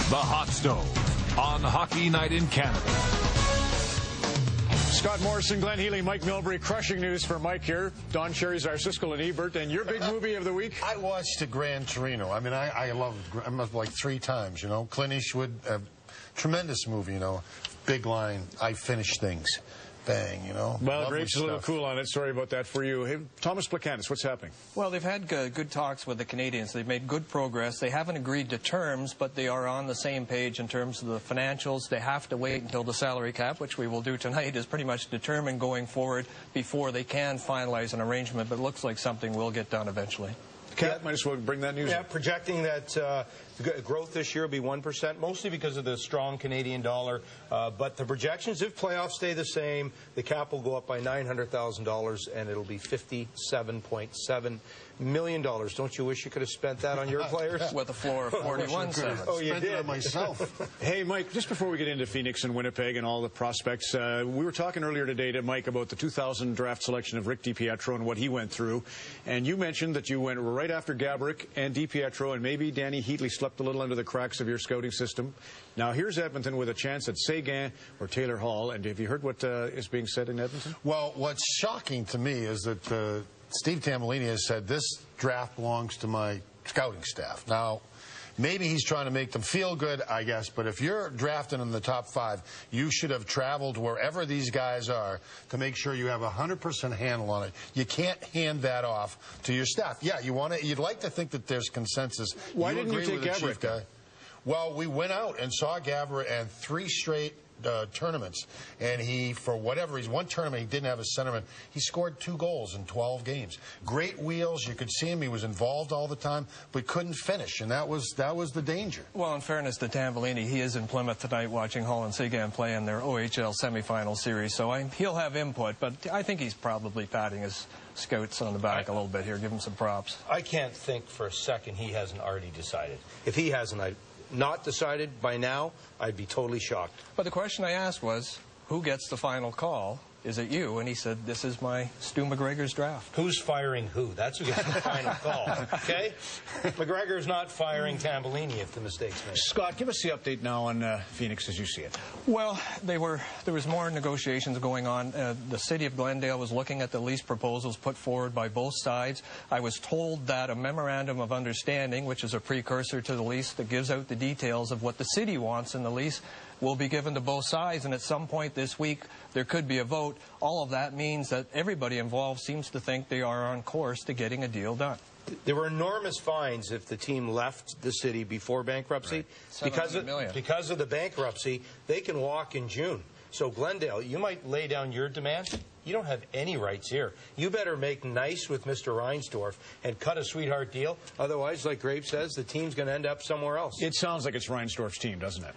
The Hot Stove on Hockey Night in Canada. Scott Morrison, Glenn Healy, Mike Milbury. Crushing news for Mike here. Don Cherry's our Siskel and Ebert. And your big movie of the week? I watched the Gran Torino. I mean, I loved it like 3 times, you know. Clint Eastwood, tremendous movie, you know. Big line, I finish things. Bang, you know. Well, Grape's a little cool on it. Sorry about that for you. Hey, Thomas Placantis, what's happening? Well, they've had good talks with the Canadians. They've made good progress. They haven't agreed to terms, but they are on the same page in terms of the financials. They have to wait until the salary cap, which we will do tonight, is pretty much determined going forward before they can finalize an arrangement. But it looks like something will get done eventually. Kat, might as well bring that news up. Projecting that growth this year will be 1%, mostly because of the strong Canadian dollar. But the projections, if playoffs stay the same, the cap will go up by $900,000, and it'll be $57.7 million. Don't you wish you could have spent that on your players? With a floor of 41.7. Oh, you did? did. On myself. Hey, Mike, just before we get into Phoenix and Winnipeg and all the prospects, we were talking earlier today to Mike about the 2000 draft selection of Rick DiPietro and what he went through. And you mentioned that you went right after Gaborik and DiPietro, and maybe Danny Heatley slept a little under the cracks of your scouting system. Now, here's Edmonton with a chance at Seguin or Taylor Hall. And have you heard what is being said in Edmonton? Well, what's shocking to me is that Steve Tambellini has said this draft belongs to my scouting staff. Now, maybe he's trying to make them feel good, I guess, but if you're drafting in the top 5, you should have traveled wherever these guys are to make sure you have a 100% handle on it. You can't hand that off to your staff. Yeah, you'd like to think that there's consensus. Why didn't you take Gaborik? Well, we went out and saw Gaborik and 3 straight tournaments, and he, for whatever reason, one tournament he didn't have a centerman. He scored 2 goals in 12 games. Great wheels. You could see him. He was involved all the time, but couldn't finish, and that was the danger. Well, in fairness to Tambellini, he is in Plymouth tonight watching Hall and Seguin play in their OHL semifinal series, so he'll have input, but I think he's probably patting his scouts on the back a little bit here. Give him some props. I can't think for a second he hasn't already decided. If he hasn't, not decided by now, I'd be totally shocked. But the question I asked was, who gets the final call? Is it you? And he said, this is my Stu McGregor's draft. Who's firing who? That's who gets the final call, okay? McGregor's not firing Tambellini if the mistake's made. Scott, give us the update now on Phoenix as you see it. Well, there was more negotiations going on. The city of Glendale was looking at the lease proposals put forward by both sides. I was told that a memorandum of understanding, which is a precursor to the lease that gives out the details of what the city wants in the lease, will be given to both sides, and at some point this week there could be a vote. All of that means that everybody involved seems to think they are on course to getting a deal done. There were enormous fines if the team left the city before bankruptcy. Right. Because of the bankruptcy, they can walk in June. So Glendale, you might lay down your demands. You don't have any rights here. You better make nice with Mr. Reinsdorf and cut a sweetheart deal. Otherwise, like Grape says, the team's going to end up somewhere else. It sounds like it's Reinsdorf's team, doesn't it?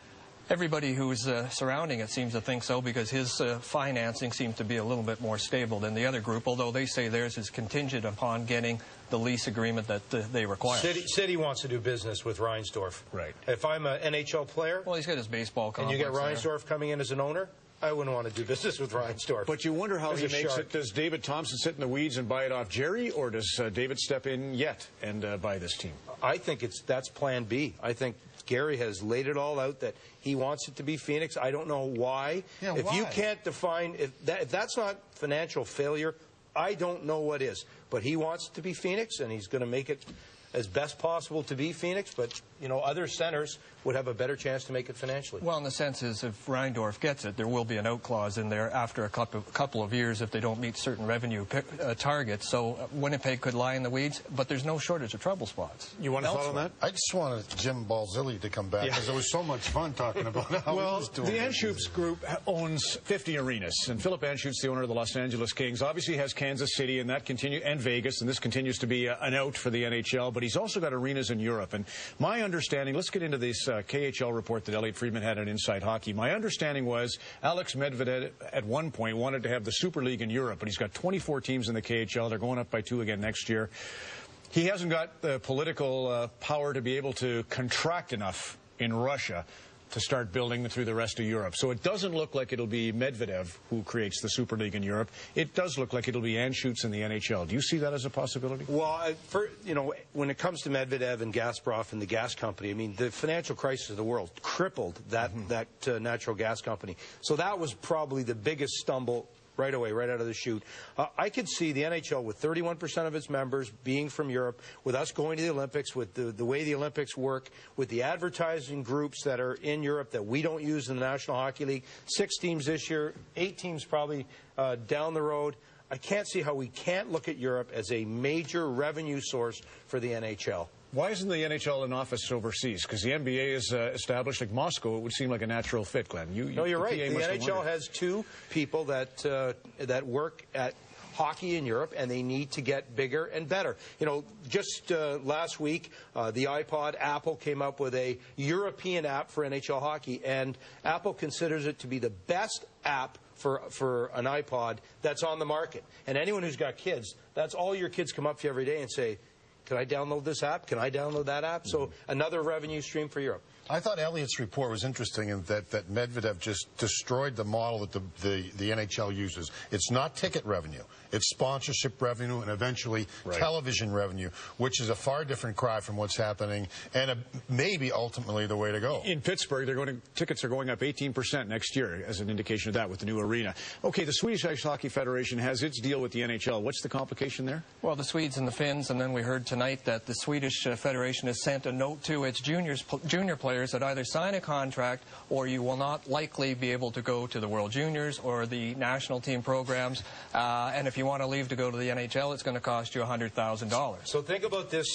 Everybody who's surrounding it seems to think so, because his financing seems to be a little bit more stable than the other group, although they say theirs is contingent upon getting the lease agreement that they require. City wants to do business with Reinsdorf. Right. If I'm an NHL player, well, he's got his baseball complex, and you get Reinsdorf coming in as an owner, I wouldn't want to do business with Reinsdorf. But you wonder how he makes it. Does David Thompson sit in the weeds and buy it off Jerry, or does David step in yet and buy this team? I think that's plan B. I think Gary has laid it all out that he wants it to be Phoenix. I don't know why. Yeah, if why? you can't define, if that's not financial failure, I don't know what is. But he wants it to be Phoenix, and he's going to make it as best possible to be Phoenix. But, you know, other centers would have a better chance to make it financially. Well, in the sense is, if Reindorf gets it, there will be an out clause in there after a couple of years if they don't meet certain revenue targets. So Winnipeg could lie in the weeds, but there's no shortage of trouble spots. You want to thought on that? I just wanted Jim Balzilli to come back, because it was so much fun talking about how he was doing. The Anschutz Group owns 50 arenas, and Philip Anschutz, the owner of the Los Angeles Kings, obviously has Kansas City and Vegas, and this continues to be an out for the NHL, but he's also got arenas in Europe. And my understanding, let's get into this KHL report that Elliot Friedman had on Inside Hockey. My understanding was Alex Medvedev at one point wanted to have the Super League in Europe, but he's got 24 teams in the KHL. They're going up by 2 again next year. He hasn't got the political power to be able to contract enough in Russia to start building through the rest of Europe. So it doesn't look like it'll be Medvedev who creates the Super League in Europe. It does look like it'll be Anschutz in the NHL. Do you see that as a possibility? Well, when it comes to Medvedev and Gazprom and the gas company, I mean, the financial crisis of the world crippled that natural gas company. So that was probably the biggest stumble right away, right out of the chute. I could see the NHL with 31% of its members being from Europe, with us going to the Olympics, with the way the Olympics work, with the advertising groups that are in Europe that we don't use in the National Hockey League. 6 teams this year, 8 teams probably down the road. I can't see how we can't look at Europe as a major revenue source for the NHL. Why isn't the NHL in office overseas? Because the NBA is established, like Moscow. It would seem like a natural fit, Glenn. No, you're right. The NHL has 2 people that work at hockey in Europe, and they need to get bigger and better. You know, just last week, the iPod, Apple came up with a European app for NHL hockey, and Apple considers it to be the best app for an iPod that's on the market. And anyone who's got kids, that's all your kids come up to you every day and say, can I download this app? Can I download that app? So another revenue stream for Europe. I thought Elliott's report was interesting in that Medvedev just destroyed the model that the NHL uses. It's not ticket revenue. It's sponsorship revenue and eventually television revenue, which is a far different cry from what's happening and maybe ultimately the way to go. In Pittsburgh, tickets are going up 18% next year as an indication of that with the new arena. Okay, the Swedish Ice Hockey Federation has its deal with the NHL. What's the complication there? Well, the Swedes and the Finns, and then we heard tonight that the Swedish Federation has sent a note to its junior players that either sign a contract or you will not likely be able to go to the World Juniors or the national team programs. And if you want to leave to go to the NHL, it's going to cost you $100,000. So think about this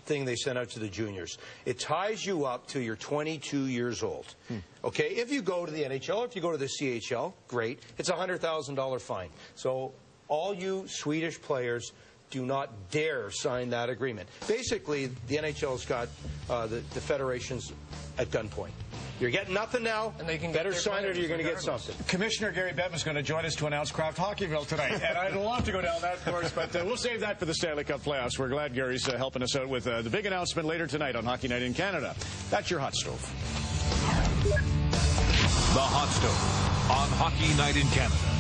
thing they sent out to the juniors. It ties you up till you're 22 years old. Okay, if you go to the NHL, if you go to the CHL, great. It's a $100,000 fine. So all you Swedish players, do not dare sign that agreement. Basically, the NHL's got the federations at gunpoint. You're getting nothing now, and they can better sign it or you're going to get something. Commissioner Gary Bettman is going to join us to announce Kraft Hockeyville tonight. And I'd love to go down that course, but we'll save that for the Stanley Cup playoffs. We're glad Gary's helping us out with the big announcement later tonight on Hockey Night in Canada. That's your Hot Stove. The Hot Stove on Hockey Night in Canada.